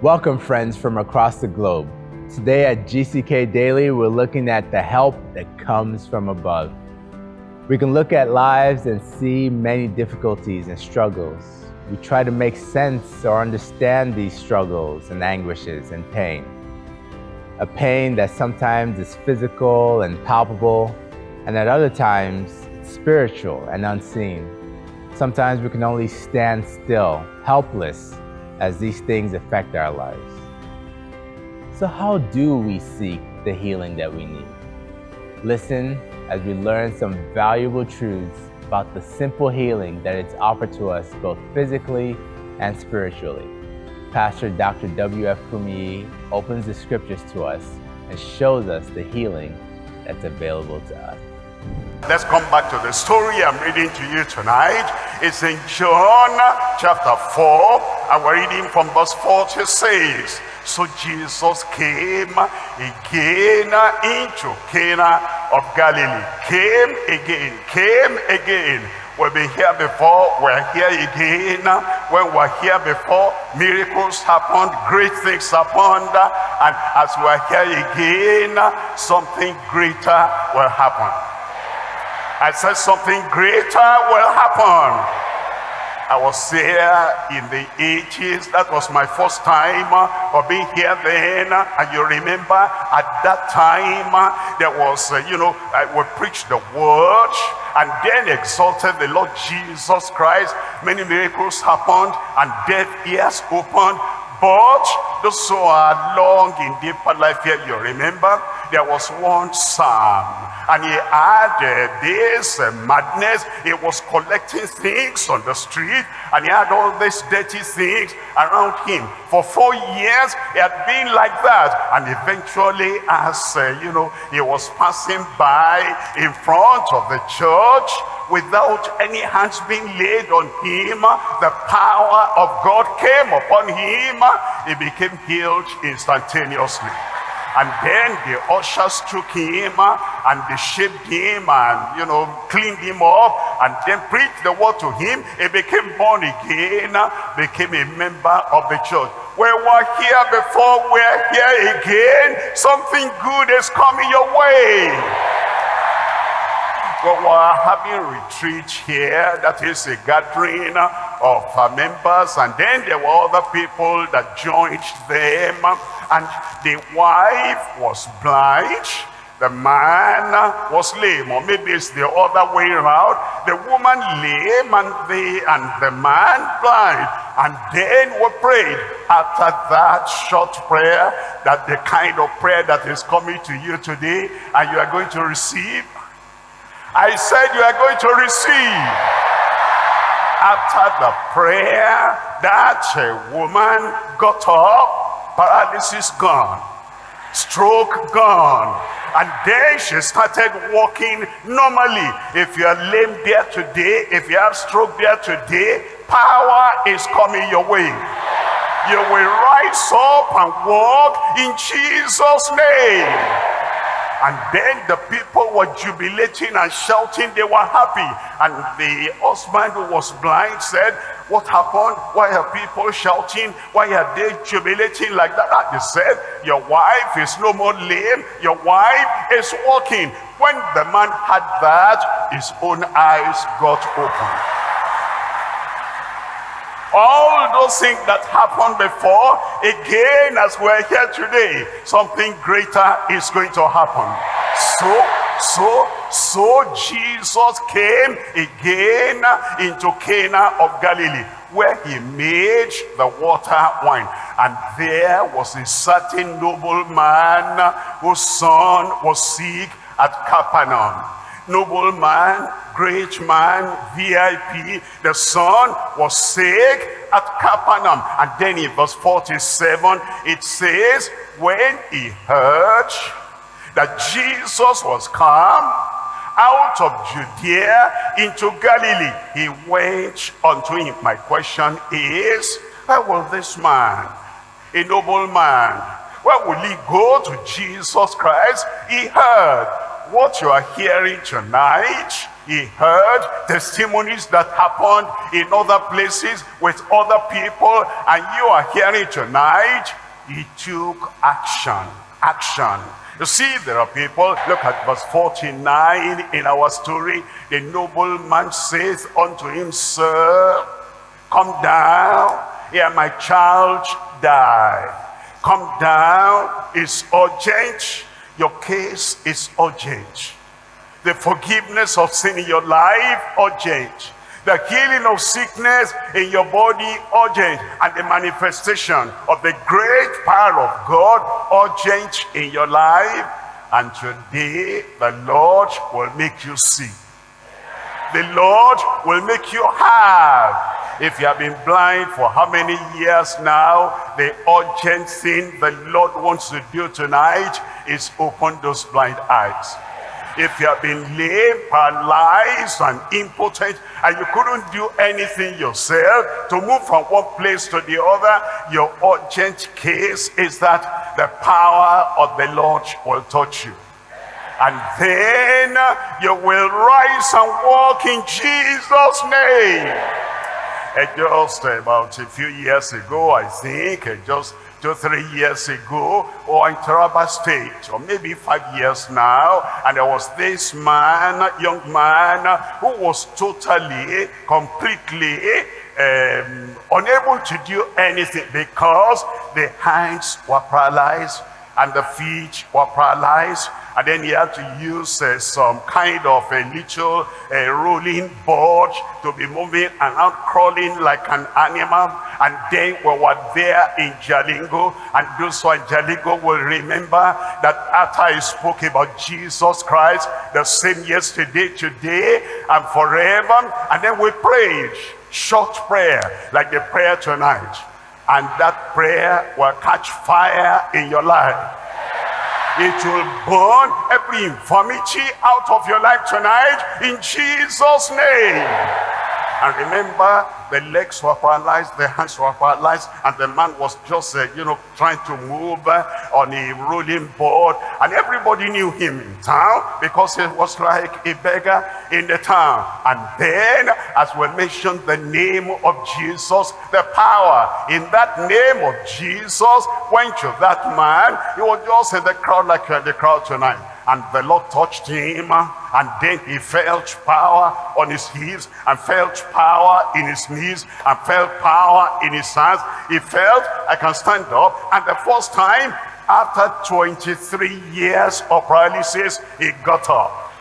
Welcome, friends from across the globe. Today at GCK Daily, we're looking at the help that comes from above. We can look at lives and see many difficulties and struggles. We try to make sense or understand these struggles and anguishes and pain. A pain that sometimes is physical and palpable, and at other times, it's spiritual and unseen. Sometimes we can only stand still, helpless, as these things affect our lives. So how do we seek the healing that we need? Listen as we learn some valuable truths about the simple healing that is offered to us both physically and spiritually. Pastor Dr. W.F. Kumuyi opens the scriptures to us and shows us the healing that's available to us. Let's come back to the story I'm reading to you tonight. It's in John chapter 4, and we're reading from verse 46. So Jesus came again into Cana of Galilee. Came again. We've been here before, we're here again. When we're here before, miracles happened, great things happened, and as we're here again, something greater will happen. I said something greater will happen. I was there in the 80s. That was my first time of being here then. And you remember at that time, there was, we preached the word and then exalted the Lord Jesus Christ. Many miracles happened and deaf ears opened. But those who are long in deeper life here, you remember, there was one psalm. And he had this madness. He was collecting things on the street, and he had all these dirty things around him. For 4 years, he had been like that. And eventually, as he was passing by in front of the church, without any hands being laid on him, the power of God came upon him. He became healed instantaneously. And then the ushers took him and they shaved him and, cleaned him up and then preached the word to him. He became born again, became a member of the church. We were here before, we're here again. Something good is coming your way. We were having retreat here, that is a gathering of members, and then there were other people that joined them, and the wife was blind, the man was lame, or maybe it's the other way around. The woman lame and the man blind. And then we prayed after that short prayer, that the kind of prayer that is coming to you today, and you are going to receive. I said you are going to receive. After the prayer, that woman got up, paralysis gone, stroke gone, and then she started walking normally. If you are lame there today, if you have stroke there today, power is coming your way. You will rise up and walk in Jesus' name. And then the people were jubilating and shouting. They were happy. And the husband who was blind said, what happened? Why are people shouting? Why are they jubilating like that? And they said, your wife is no more lame. Your wife is walking. When the man had that, his own eyes got open. All those things that happened before, again, as we're here today, something greater is going to happen. So Jesus came again into Cana of Galilee, where he made the water wine. And there was a certain nobleman whose son was sick at Capernaum. Nobleman, great man, VIP, the son was sick at Capernaum. And then in verse 47, it says, when he heard that Jesus was come out of Judea into Galilee, he went unto him. My question is, where will this man, a noble man, where will he go to Jesus Christ? He heard. what you are hearing tonight, he heard testimonies that happened in other places with other people, and you are hearing tonight, he took action. Action. You see, there are people, look at verse 49 in our story. The nobleman saith unto him, Sir, come down, here my child die. Come down, it's urgent. Your case is urgent. The forgiveness of sin in your life, urgent. The healing of sickness in your body, urgent. And the manifestation of the great power of God, urgent in your life. And today, the Lord will make you see. The Lord will make you have. If you have been blind for how many years now, the urgent thing the Lord wants to do tonight is open those blind eyes. If you have been lame, paralyzed, and impotent, and you couldn't do anything yourself to move from one place to the other, your urgent case is that the power of the Lord will touch you. And then you will rise and walk in Jesus' name. Just about a few years ago, I think, just 2-3 years ago, or in Taraba State, or maybe 5 years now, and there was this man, young man, who was totally, completely unable to do anything because the hands were paralyzed and the feet were paralyzed. And then he had to use some kind of a little rolling board to be moving and out crawling like an animal. And then we were there in Jalingo, and those who are in Jalingo will remember that after I spoke about Jesus Christ, the same yesterday, today, and forever, and then we prayed, short prayer, like the prayer tonight. And that prayer will catch fire in your life. It will burn every infirmity out of your life tonight in Jesus' name. And remember, the legs were paralyzed, the hands were paralyzed, and the man was just, trying to move on a rolling board. And everybody knew him in town because he was like a beggar in the town. And then, as we mentioned the name of Jesus, the power in that name of Jesus went to that man. He was just in the crowd like you're in the crowd tonight. And the Lord touched him, and then he felt power on his hips, and felt power in his knees, and felt power in his hands. He felt, I can stand up. And the first time, after 23 years of paralysis, he got up.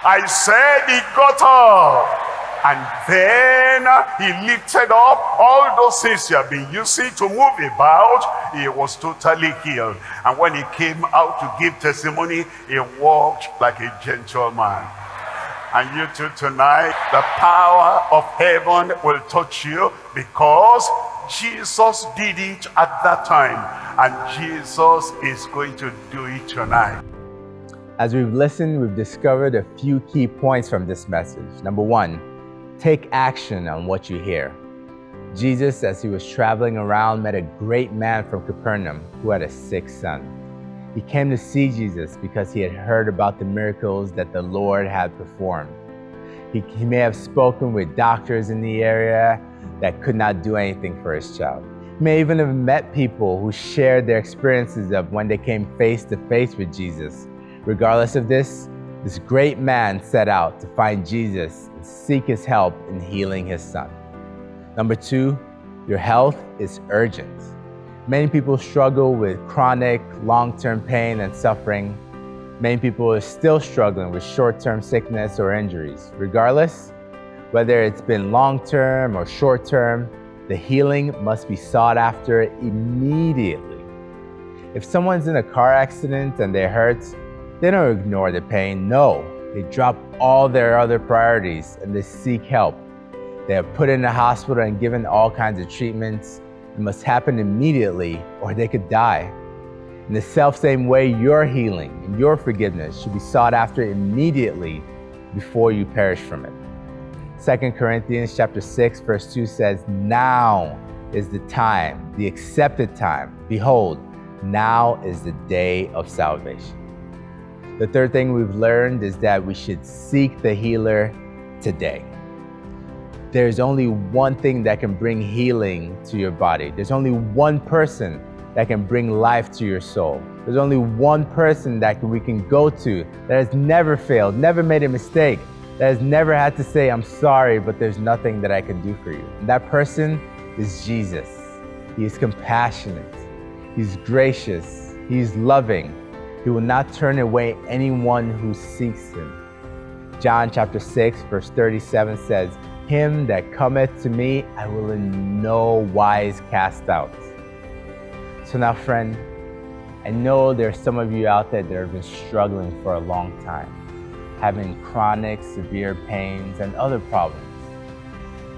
I said he got up. And then he lifted up all those things he had been using to move about. He was totally healed. And when he came out to give testimony, he walked like a gentleman. And you too tonight, the power of heaven will touch you because Jesus did it at that time. And Jesus is going to do it tonight. As we've listened, we've discovered a few key points from this message. Number one, take action on what you hear. Jesus, as he was traveling around, met a great man from Capernaum who had a sick son. He came to see Jesus because he had heard about the miracles that the Lord had performed. He may have spoken with doctors in the area that could not do anything for his child. He may even have met people who shared their experiences of when they came face to face with Jesus. Regardless of this great man set out to find Jesus and seek his help in healing his son. Number two, your health is urgent. Many people struggle with chronic, long-term pain and suffering. Many people are still struggling with short-term sickness or injuries. Regardless, whether it's been long-term or short-term, the healing must be sought after immediately. If someone's in a car accident and they're hurt, they don't ignore the pain. No, they drop all their other priorities and they seek help. They are put in the hospital and given all kinds of treatments. It must happen immediately or they could die. In the self-same way, your healing and your forgiveness should be sought after immediately before you perish from it. 2 Corinthians chapter 6, verse 2 says, now is the time, the accepted time. Behold, now is the day of salvation. The third thing we've learned is that we should seek the healer today. There's only one thing that can bring healing to your body. There's only one person that can bring life to your soul. There's only one person that we can go to that has never failed, never made a mistake, that has never had to say, I'm sorry, but there's nothing that I can do for you. And that person is Jesus. He is compassionate. He's gracious. He's loving. He will not turn away anyone who seeks him. John chapter 6, verse 37 says, him that cometh to me, I will in no wise cast out. So now, friend, I know there's some of you out there that have been struggling for a long time, having chronic, severe pains and other problems.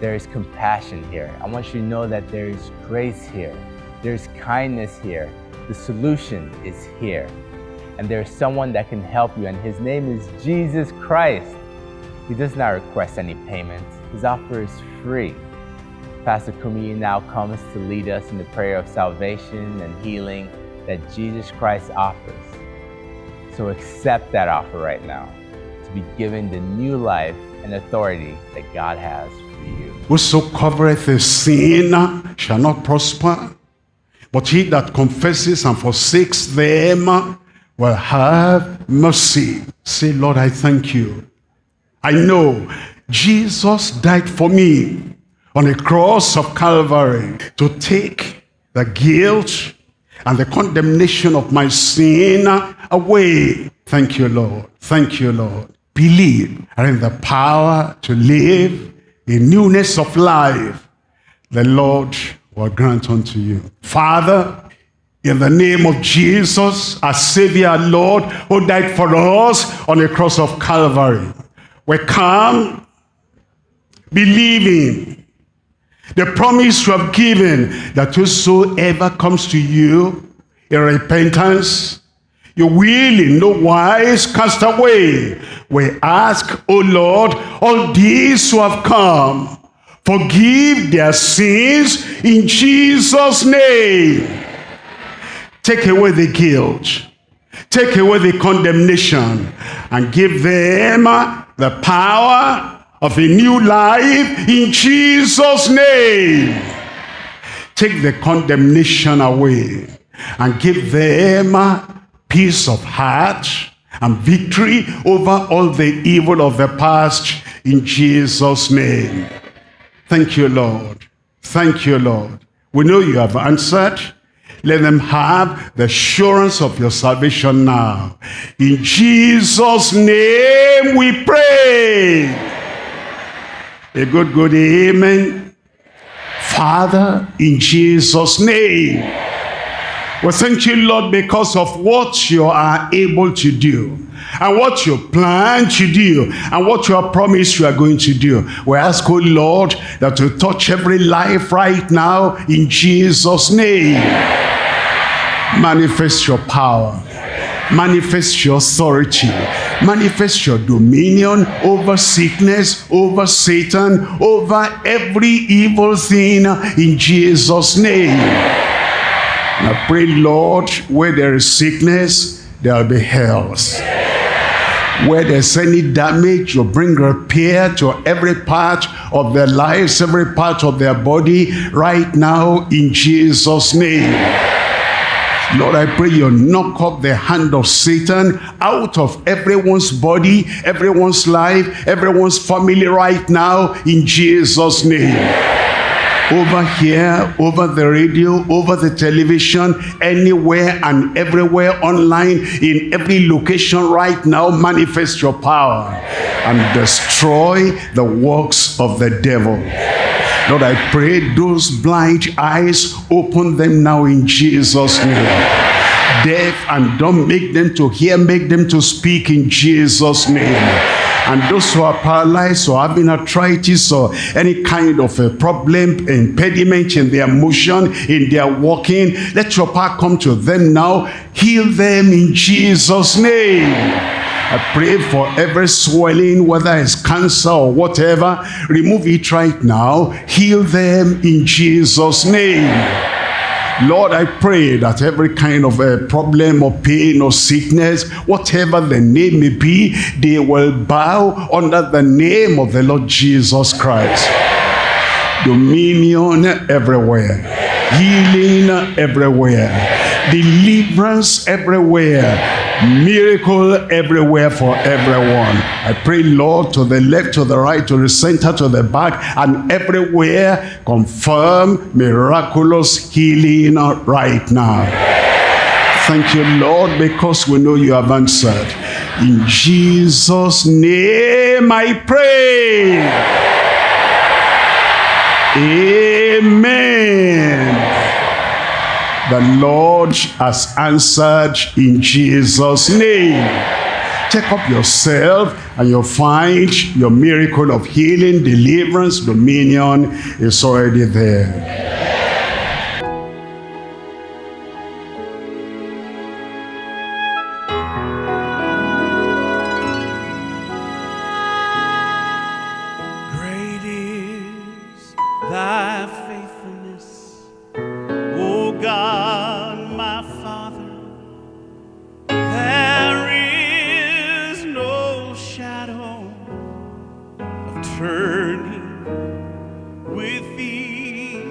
There is compassion here. I want you to know that there is grace here. There's kindness here. The solution is here. And there's someone that can help you, and his name is Jesus Christ. He does not request any payment. His offer is free. Pastor Kumuyi now comes to lead us in the prayer of salvation and healing that Jesus Christ offers. So accept that offer right now to be given the new life and authority that God has for you. Whoso covereth his sin shall not prosper, but he that confesses and forsakes them will have mercy. Say, Lord, I thank you. I know Jesus died for me on the cross of Calvary to take the guilt and the condemnation of my sin away. Thank you, Lord. Thank you, Lord. Believe in the power to live in newness of life. The Lord will grant unto you. Father, in the name of Jesus, our Savior, our Lord, who died for us on the cross of Calvary, we come believing the promise you have given that whosoever comes to you in repentance, you will in no wise cast away. We ask, O Lord, all these who have come, forgive their sins in Jesus' name. Take away the guilt, take away the condemnation, and give them the power of a new life in Jesus' name. Take the condemnation away and give them peace of heart and victory over all the evil of the past in Jesus' name. Thank you, Lord. Thank you, Lord. We know you have answered. Let them have the assurance of your salvation now. In Jesus' name we pray. A good amen. Father, in Jesus' name, we thank you, Lord, because of what you are able to do, and what you plan to do, and what you have promised you are going to do. We ask, oh Lord, that you touch every life right now in Jesus' name. Manifest your power, manifest your authority, manifest your dominion over sickness, over Satan, over every evil thing in Jesus' name. I pray, Lord, where there is sickness, there will be health. Where there's any damage, you bring repair to every part of their lives, every part of their body right now in Jesus' name. Lord, I pray you knock off the hand of Satan out of everyone's body, everyone's life, everyone's family right now in Jesus' name. Over here, over the radio, over the television, anywhere and everywhere online, in every location right now, manifest your power and destroy the works of the devil. Lord, I pray those blind eyes, open them now in Jesus' name. Deaf and dumb, make them to hear, make them to speak in Jesus' name. And those who are paralyzed or having arthritis or any kind of a problem, impediment in their motion, in their walking, let your power come to them now. Heal them in Jesus' name. I pray for every swelling, whether it's cancer or whatever, remove it right now. Heal them in Jesus' name. Lord, I pray that every kind of problem or pain or sickness, whatever the name may be, they will bow under the name of the Lord Jesus Christ. Dominion everywhere, healing everywhere, deliverance everywhere, miracle everywhere for everyone. I pray, Lord, to the left, to the right, to the center, to the back, and everywhere, confirm miraculous healing right now. Thank you, Lord, because we know you have answered. In Jesus' name I pray. Amen. The Lord has answered in Jesus' name. Check up yourself and you'll find your miracle of healing, deliverance, dominion is already there. Great is thy faithfulness, O God, my Father. There is no shadow of turning with thee.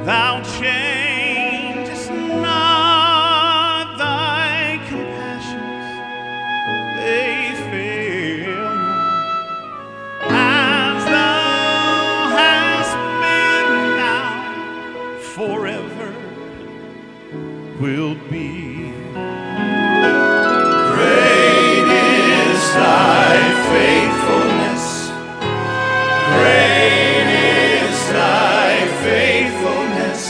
Thou changest not, thy compassions, they fail not. As thou hast been now, forever will be. Great is thy faithfulness. Great is thy faithfulness.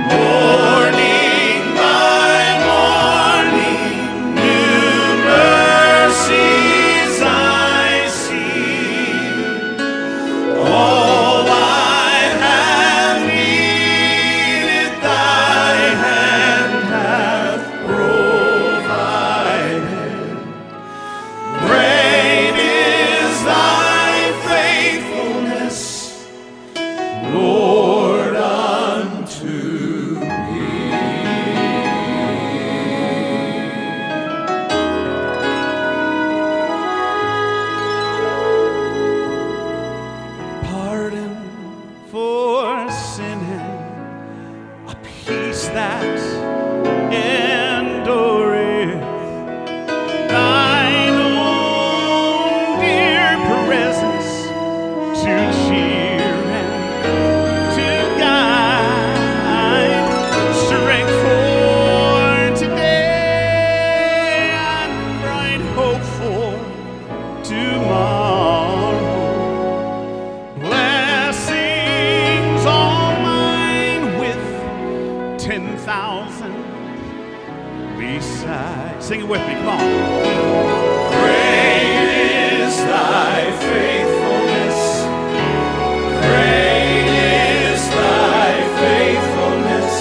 Morning by morning, new mercies I see. All I have needed, thy hand hath provided. Great is thy faithfulness, Lord, unto me. Pardon for sinning, a peace that endureth, thine own dear presence to cheer and to guide, strength for today and bright hope for tomorrow. Blessings all mine with 10,000 besides. Sing it with me, come on. Great is thy faithfulness. Great is thy faithfulness.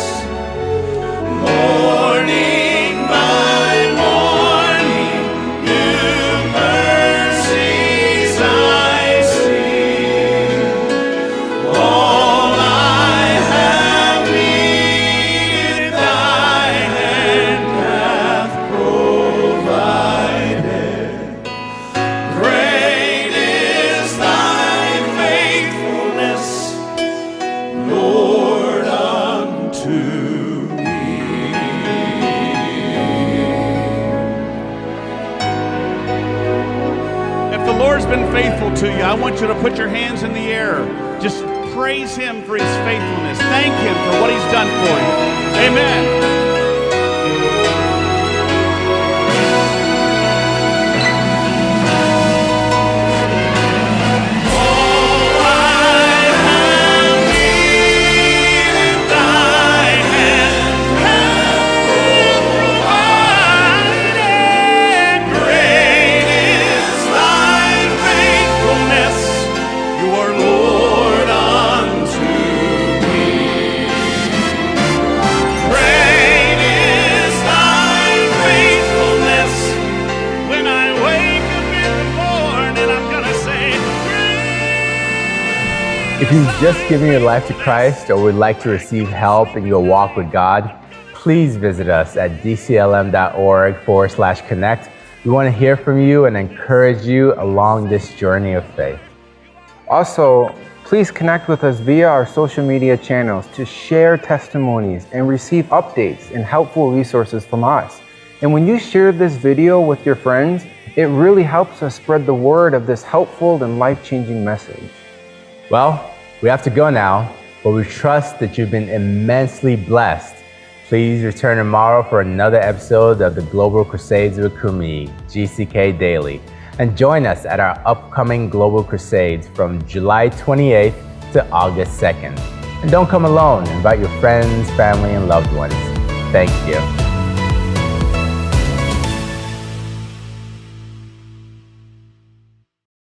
Morning by morning, new mercies I see. All I have needed, thy hand hath provided. Great is thy faithfulness, Lord, unto me. If the Lord's been faithful to you, I want you to put your hands in the air. Just praise him for his faithfulness. Thank him for what he's done for you. Amen. Lord unto me. Praise If you've just given your life to Christ or would like to receive help in your walk with God, please visit us at dclm.org/connect. We want to hear from you and encourage you along this journey of faith. Also, please connect with us via our social media channels to share testimonies and receive updates and helpful resources from us. And when you share this video with your friends, it really helps us spread the word of this helpful and life-changing message. Well, we have to go now, but we trust that you've been immensely blessed. Please return tomorrow for another episode of the Global Crusades with Kumuyi, GCK Daily, and join us at our upcoming Global Crusades from July 28th to August 2nd. And don't come alone, invite your friends, family, and loved ones. Thank you.